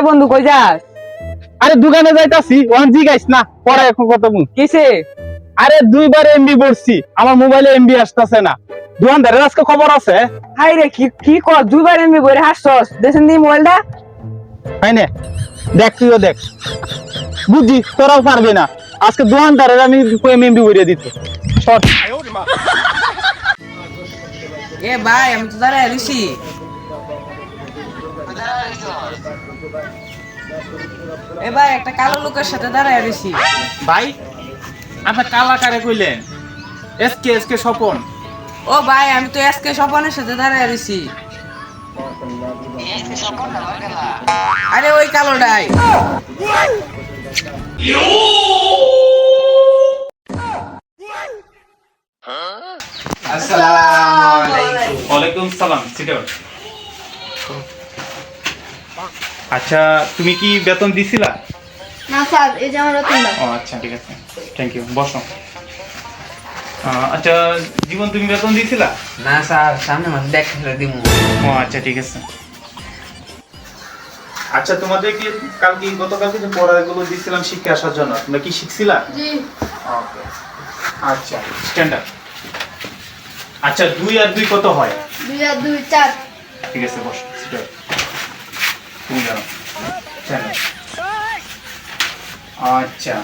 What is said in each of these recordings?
বন্ধু কই যাস? আরে দোকানে যাইতাছি ওখান জিগাইস না পরে এখন কত কিসে? আরে দুইবার এমবি পড়ছি আমার মোবাইলে এমবি আসতেছে না। দোকানদারের আজকে খবর আছে? হাই রে কি কি কর দুইবার এমবি বইরে হাসছস দেখেন দি মোবাইলটা। তাই না? দেখ তুইও দেখ, বুঝছি তোরাও পারবি না। আজকে দোকানদারের আমি এমবি বইরে দিত শর্ট। এ ভাই আমি তো দাঁড়ায় রইছি। এ ভাই একটা কালো লোকের সাথে দাঁড়ায় রইছি। ভাই আপনি কালাকারে কইলেন? SK SK Swapan. ও ভাই আমি তো আজকে স্বপনের সাথে দাঁড়ায় রইছি। আরে ওই কালোটাই। ওয়ালাইকুম সালাম। আচ্ছা তুমি কি বেতন দিছিলা? না স্যার, এই যে আমার রতনদা। ও আচ্ছা ঠিক আছে, থ্যাংক ইউ, বসো। আচ্ছা জীবন তুমি বেতন দিছিলা? না স্যার সামনে মাসে দেখলে দিমু। ও আচ্ছা ঠিক আছে। আচ্ছা তোমাদের কি কালকে গতকালকে যে পড়াগুলো দিছিলাম শিখে আসার জন্য তোমরা কি শিখছিলা? জি। ওকে আচ্ছা স্ট্যান্ড আপ। আচ্ছা 2 আর 2 কত হয়? 2 আর 2 4। ঠিক আছে বসো, সিট ডাউন। তুমি দাঁড়াও, স্ট্যান্ড আপ। আচ্ছা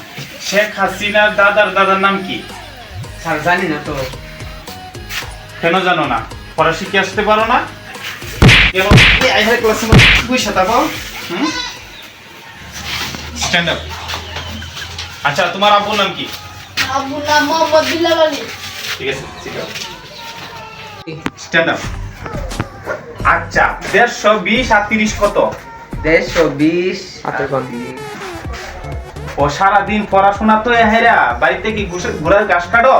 শেখ হাসিনার দাদার নাম কি? স্যার জানি না তো। কেন জানো না? পড়া শিখে আসতে পারো না কেন? এই আইহার ক্লাসে বসে থাকো। Stand up. আচ্ছা তোমার আব্বুর নাম কি? আব্বুর নাম মোহাম্মদ বিল্লাল আলী। ঠিক আছে সিট ডাউন। Stand up. আচ্ছা 120 আর 30 কত? 120 ও সারাদিন পড়াশোনা তো হেরা বাড়িতে কি ঘোড়ার ঘাস কাটো?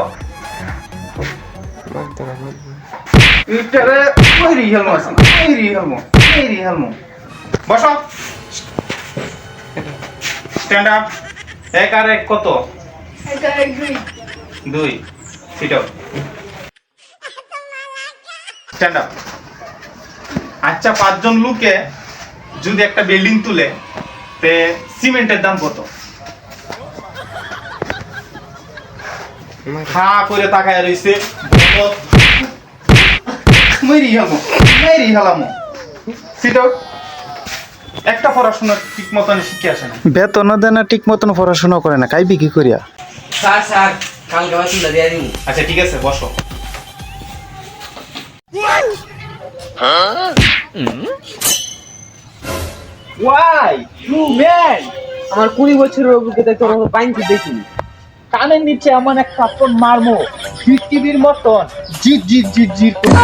বসো। Stand up. 1 আর 1 কত? 1 আর 1 2। 2। Sit up. Stand up. আচ্ছা 5 জন লোকে যদি একটা বিল্ডিং তুলে তে সিমেন্টের দাম কত? হা করে তাকায় রইছে। একটা পড়াশোনা ঠিক মতন শিখে আসে না। বেতনও দেয় না, ঠিক মতন পড়াশোনা করে না, খাইবি কি করিয়া? স্যার কালকে বাসুন্দা দিয়ে দিমু। আচ্ছা ঠিক আছে বসো। Why you man? আমার 20 বছরের অভিজ্ঞতায় তোর মতো পাইনছি দেখি। কানের নিচে এমন একটা থাপ্পড় মারমো পৃথিবীর মতন জিত জিত জিত জিত করে।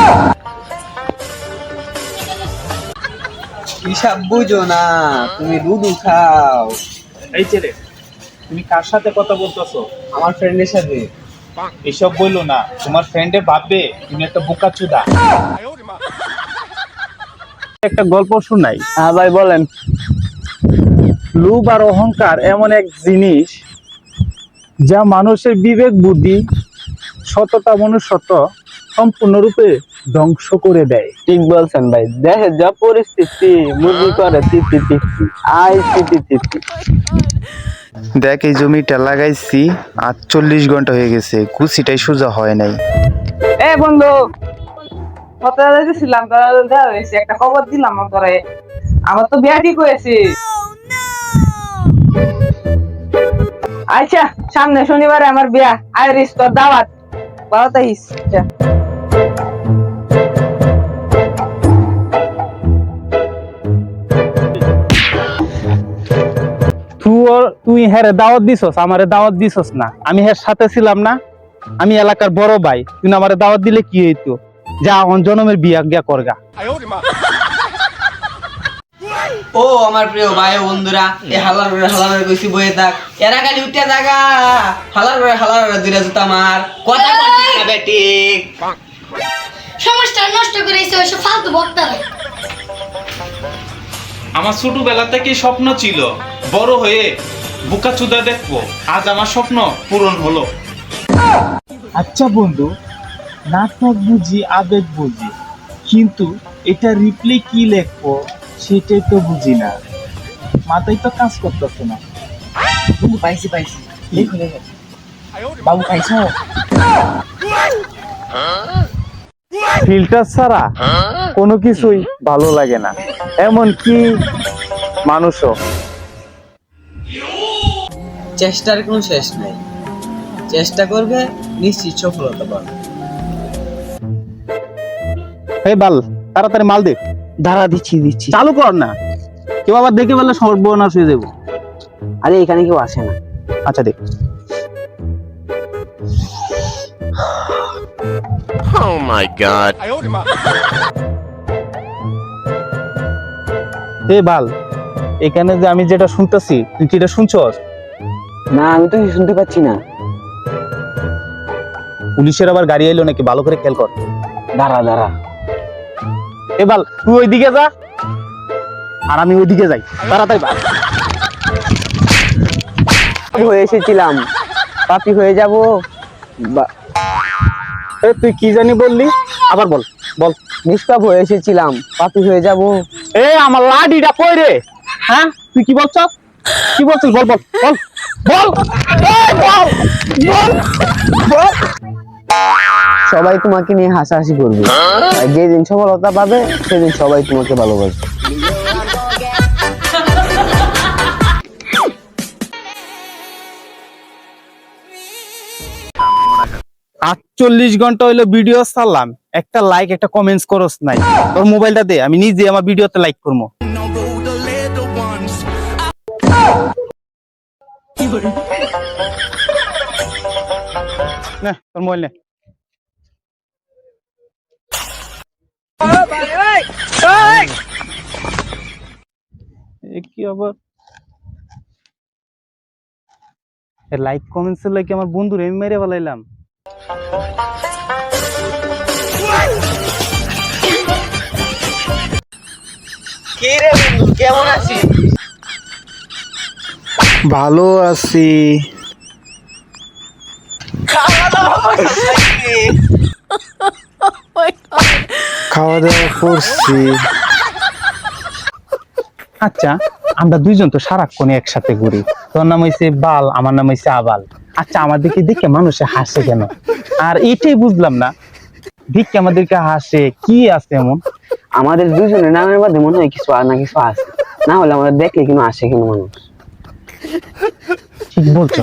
হিসাব বুঝো না, তুমি লুডু খাও। এই ছেলে তুমি কার সাথে কথা বলতেছো? আমার ফ্রেন্ডের সাথে। এসব বললো না, তোমার ফ্রেন্ডে ভাববে তুমি একটা বোকাচোদা। একটা গল্প শুনাই। হ্যাঁ ভাই বলেন। লোভ আর অহংকার এমন এক জিনিস যা মানুষের বিবেক বুদ্ধি সততা মনুষ্যত্ব সম্পূর্ণরূপে ধ্বংস করে দেয়। ঠিক বলছেন ভাই, দেখে যা পরিস্থিতি মুরগি করে তিতি তিতি আই তিতি তিতি। দেখ এই জমিটা লাগাইছি 48 ঘন্টা হয়ে গেছে, কুচিটাই সোজা হয় নাই। এ বন্ধু কথা দিছিলাম তোরা হয়েছে একটা খবর দিলাম তোরে, আমার তো বিয়া ঠিক হয়েছে। আচ্ছা সামনে শনিবারে আমার বিয়া, আইরিস তোর দাওয়াত, ভালো থাকিস। তুই হ্যাঁ দাওয়াত দিছস, আমারে দাওয়াত দিছস না। আমি হ্যাঁ সাথে ছিলাম না, আমি এলাকার বড় ভাই, তুই আমারে দাওয়াত দিলে কি হইতো? যা অন জনমের বিয়া গিয়া করগা। ও আমার প্রিয় ভাই বন্ধুরা, এ হালার কইছি বইয়ে থাক, এরা খালি উঠে থাকা হালার দুইটা জুতা মার কথা বলছিস না বেটি। সমাজটা নষ্ট করে এসে ওইসব ফালতু বক্তারা। আমার ছোটবেলা থেকে স্বপ্ন ছিল বড় হয়ে বোকাচোদা দেখবো, আজ আমার স্বপ্ন পূরণ হলো। আচ্ছা বন্ধু, নাটক বুঝি আবেগ বুঝি, কিন্তু এটা রিপ্লে কি লেখবো সেটাই তো বুঝি না। মাথায় তো কাজ করতেছে না। বন্ধু পাইছি দেখো বাবু পাইছো? ফিল্টার ছাড়া কোনো কিছুই ভালো লাগে না, এমন কি মানুষও। চেষ্টার কোনো শেষ নাই, চেষ্টা করবে নিশ্চিত সফলতা পাবে। এই বাল, তাড়াতাড়ি মাল দে। দাঁড়া দিচ্ছি। চালু কর না, কেউ আবার দেখে বললে সর্বনাশ হয়ে যাবো। আরে এখানে কেউ আসে না। আচ্ছা দেখ। Oh my god. এ বাল, এখানে যে আমি যেটা শুনতেছি তুই কি এটা শুনছস? না আমি তো শুনতে পাচ্ছি না। পুলিশের আবার গাড়ি এলো নাকি, ভালো করে খেয়াল কর। দাঁড়া এ বাল, তুই ওইদিকে যা আর আমি ওইদিকে যাই, তাড়াতাড়ি বাল। হয়ে এসেছিলাম, পাপি হয়ে যাব। এ তুই কি জানি বললি, আবার বল বল। নিষ্পাপ হয়ে এসেছিলাম, পাপি হয়ে যাব। এ আমার লাডিটা কই রে? হ্যাঁ তুই কি বলছস? কি বলছিস? বল বল বল বল এই বল বল। সবাই তোমাকে নিয়ে হাসাহাসি করবে, আর যেদিন সফলতা পাবে সেদিন সবাই তোমাকে ভালোবাসবে। 48 ঘন্টা হইলো ভিডিও ছাড়লাম, একটা লাইক একটা কমেন্টস করস নাই। তোর মোবাইলটা দে, আমি নিজে আমার ভিডিওতে লাইক করবো। নে তোর মোবাইল নে। কি আবার লাইক কমেন্টস এর লাগে আমার বন্ধুরে আমি মেরে ফেলাইলাম। কে রে বন্ধু, কেমন আছিস? ভালো আছি। খাওয়া দাওয়া করছি। আচ্ছা আমরা দুইজন তো সারাক্ষণ একসাথে ঘুরি, তোর নাম হইছে বাল, আমার নাম হইছে আবাল। আচ্ছা আমাদেরকে দেখে মানুষে হাসে কেন? আর এটাই বুঝলাম না, দেখে আমাদেরকে হাসে কি আছে এমন? আমাদের দুজনের নামের মধ্যে মনে হয় কিছু আর না কিছু আছে, না হলে আমাদের দেখলে কিন্তু আসে কিন্তু মানুষ। ঠিক বলছো।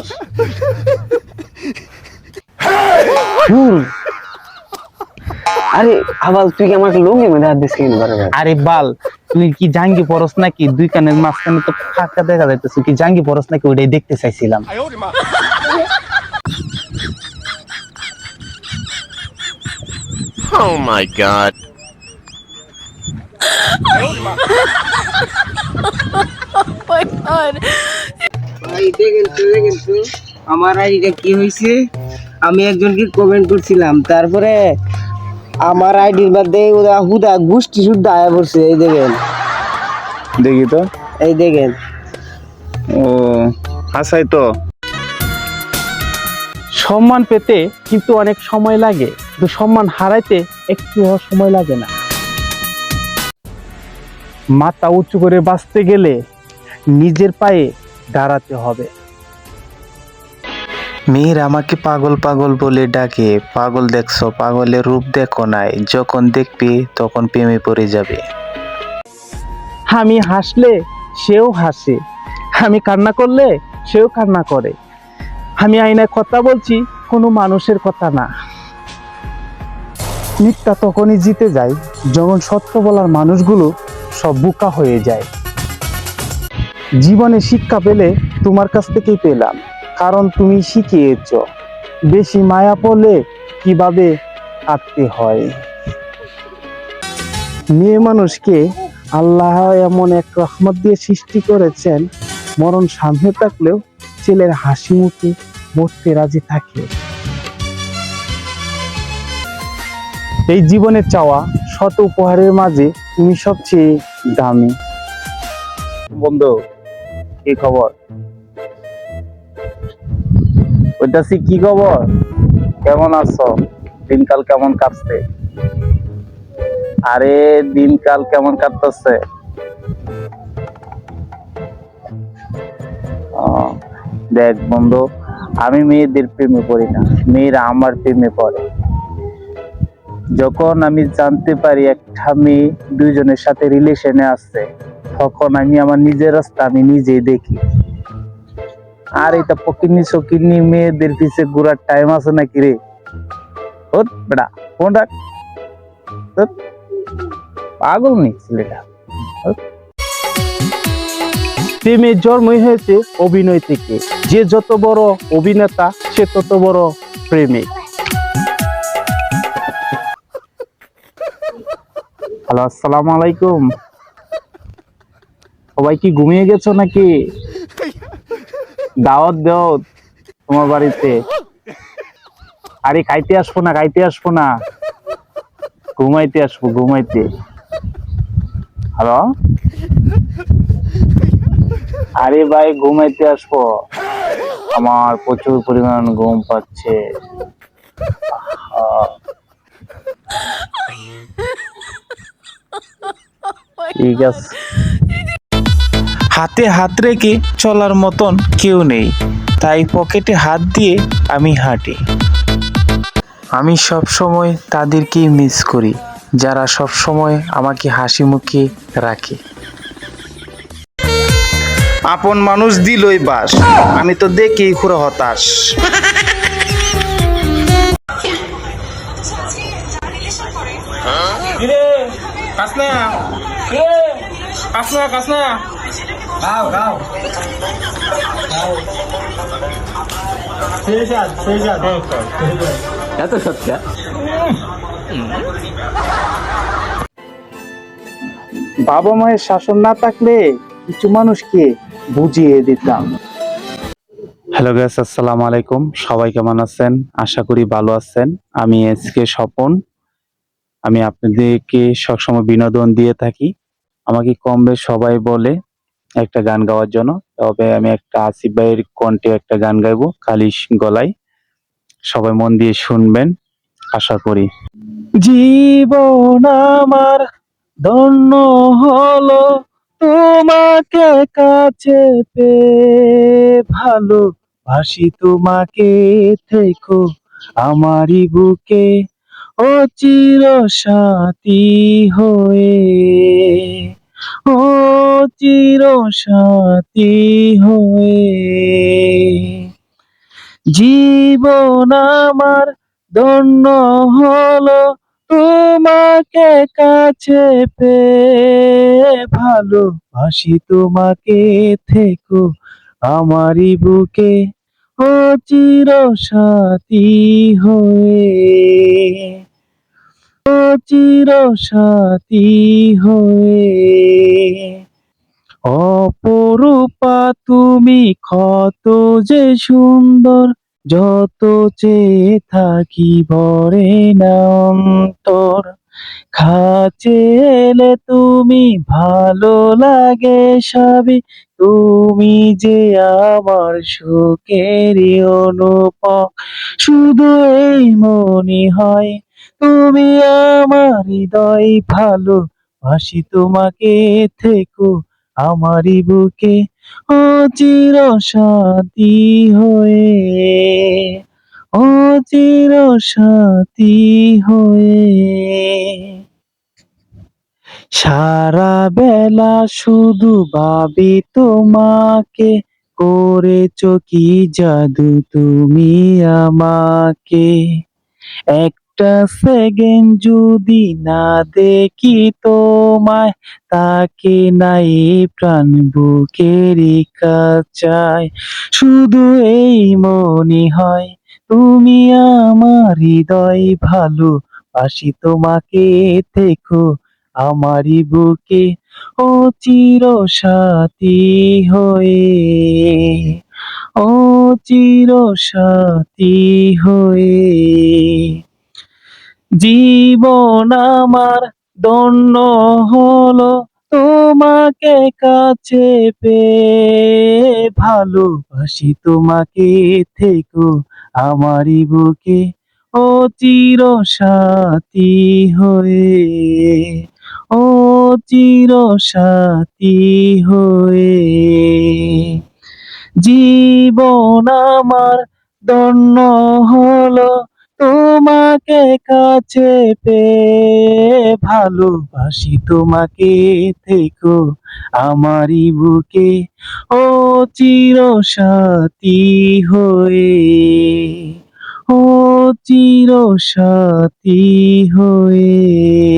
আরে আবার তুই কি আমাকে লুঙ্গি মধ্যে হাত দিস কেন বারবার? আরে বাল, তুই কি জাঙ্গি পরস নাকি? দুই কানের মাঝখানে তো ফাঁকা দেখা যাইতেছে, কি জাঙ্গি পরস নাকি ওইটাই দেখতে চাইছিলাম। Oh my god. কিন্তু আমার আইডিটা কি হয়েছে, আমি একজনকে কমেন্ট করছিলাম, তারপরে আমার আইডির মধ্যে ওরা হুদা গোষ্ঠী শুদ্ধ আয়া পড়ছে। এই দেখেন, দেখি তো। এই দেখেন। ও হাসাই তো। সম্মান পেতে কিন্তু অনেক সময় লাগে, কিন্তু সম্মান হারাইতে একটু সময় লাগে না। মাথা উঁচু করে বাঁচতে গেলে নিজের পায়ে দাঁড়াতে হবে। মেয়ের আমাকে পাগল পাগল বলে ডাকে, পাগল দেখছো, পাগলের রূপ দেখো নাই, যখন দেখবি তখন প্রেমে পড়ে যাবে। আমি হাসলে সেও হাসে, আমি কান্না করলে সেও কান্না করে। আমি আয়নায় কথা বলছি, কোনো মানুষের কথা না। মিথ্যা তখনই জিতে যায় যখন সত্য বলার মানুষগুলো সব বোকা হয়ে যায়। জীবনে শিক্ষা পেলে তোমার কাছ থেকেই পেলাম, কারণ তুমি শিখিয়েছ বেশি মায়া পড়লে কিভাবে কাঁদতে হয়। মেয়ে মানুষকে আল্লাহ এমন এক রহমত দিয়ে সৃষ্টি করেছেন, মরণ সামনে থাকলেও ছেলের হাসি মুখে মরতে রাজি থাকে। এই জীবনের চাওয়া শত উপহারের মাঝে তুমি সবচেয়ে দামি। বন্ধু কি খবর? ওইটাছি কি খবর? কেমন আছো? দিনকাল কেমন কাটছে? আরে দিনকাল কেমন কাটতেছে? আহ, দেখ বন্ধু, আমি মেয়েদের প্রেমে পড়ি না, মেয়েরা আমার প্রেমে পড়ে। যখন আমি জানতে পারি একটা মেয়ে দুইজনের সাথে রিলেশনে আছে, তখন আমি আমার নিজের রাস্তা আমি নিজেই দেখি। আর এটা পকিনি সকিনি মেয়েদের পিছে ঘোরার টাইম আছে নাকি রে? ওর বেটা ফোন রাখ, ধুৎ, পাগল নি ছেলেটা। প্রেমের জন্মই হয়েছে অভিনয় থেকে। যে যত বড় অভিনেতা সে তত বড় প্রেমিক। হ্যালো, আসসালামু আলাইকুম। সবাই কি ঘুমিয়ে গেছো নাকি? দাওয়াত দাও তোমার বাড়িতে। আরে খাইতে আসবো না, খাইতে আসবো না, ঘুমাইতে আসবো, ঘুমাইতে। হ্যালো, আরে ভাই ঘুমাইতে আসবো, আমার প্রচুর পরিমাণ ঘুম পাচ্ছে। আহ, ঠিক আছে। হাতে হাত রেখে চলার মতন কেউ নেই, তাই পকেটে হাত দিয়ে আমি হাঁটি। আমি সব সময় তাদেরকেই মিস করি যারা সব সময় আমাকে হাসি মুখে রাখে। আপন মানুষ দিলই বাস, আমি তো দেখেই পুরো হতাশ। বাবা মায়ের শাসন না থাকলে কিছু মানুষকে বুঝিয়ে দিতাম। হ্যালো গাইস, আসসালামু আলাইকুম। সবাই কেমন আছেন? আশা করি ভালো আছেন। আমি এসকে স্বপন। আমি আপনাদেরকে সবসময় বিনোদন দিয়ে থাকি। আমাকে কম বেশ সবাই বলে একটা গান গাওয়ার জন্য, তবে আমি একটা আসিফ ভাইয়ের কণ্ঠে একটা গান গাইবো খালিশ গলায়। সবাই মন দিয়ে শুনবেন আশা করি। জীবন আমার ধন্য হলো তোমাকে কাছে পেয়ে, ভালোবাসি তোমাকে, থেকো আমারই বুকে ও চির সাথী হয়ে, ও চির সাথী হয়ে। জীবন আমার ধন্য হলো তোমাকে কাছে পেয়ে, ভালোবাসি তোমাকে, থেকো আমারই বুকে ও চির সাথী হয়ে, ও চির সাথী হয়ে। অপরূপা তুমি কত যে সুন্দর, যত চেয়ে থাকি ভরে না অন্তর। কাছে এলে তুমি ভালো লাগে সবই, তুমি যে আমার সুখেরই অনুপম। শুধু এই মনে হয় তুমি আমার হৃদয়, ভালোবাসি তোমাকে, থেকো আমারই বুকে ও চির সাথী হয়ে, ও চির সাথী হয়ে। সারা বেলা শুধু ভাবি তোমাকে, করেছো কি জাদু তুমি আমাকে। একটা সেকেন্ড যদি না দেখি তোমায়, তাকে নাই প্রাণ বুকেরই কাছায়। শুধু এই মনে হয় তুমি আমার হৃদয়, ভালোবাসি তোমাকে, থেকো আমারই বুকে ও চির সাথী হয়ে, ও চির সাথী হয়ে। জীবন আমার ধন্য হলো তোমাকে কাছে পেয়ে, ভালোবাসি তোমাকে, থেকো আমারই বুকে ও চির সাথী হয়ে, ও চির সাথী হয়ে। জীবন আমার ধন্য হলো তোমাকে কাছে পেয়ে। ভালোবাসি তোমাকে, থেকো আমারই বুকে ও চির সাথী হয়ে, ও চির সাথী হয়ে।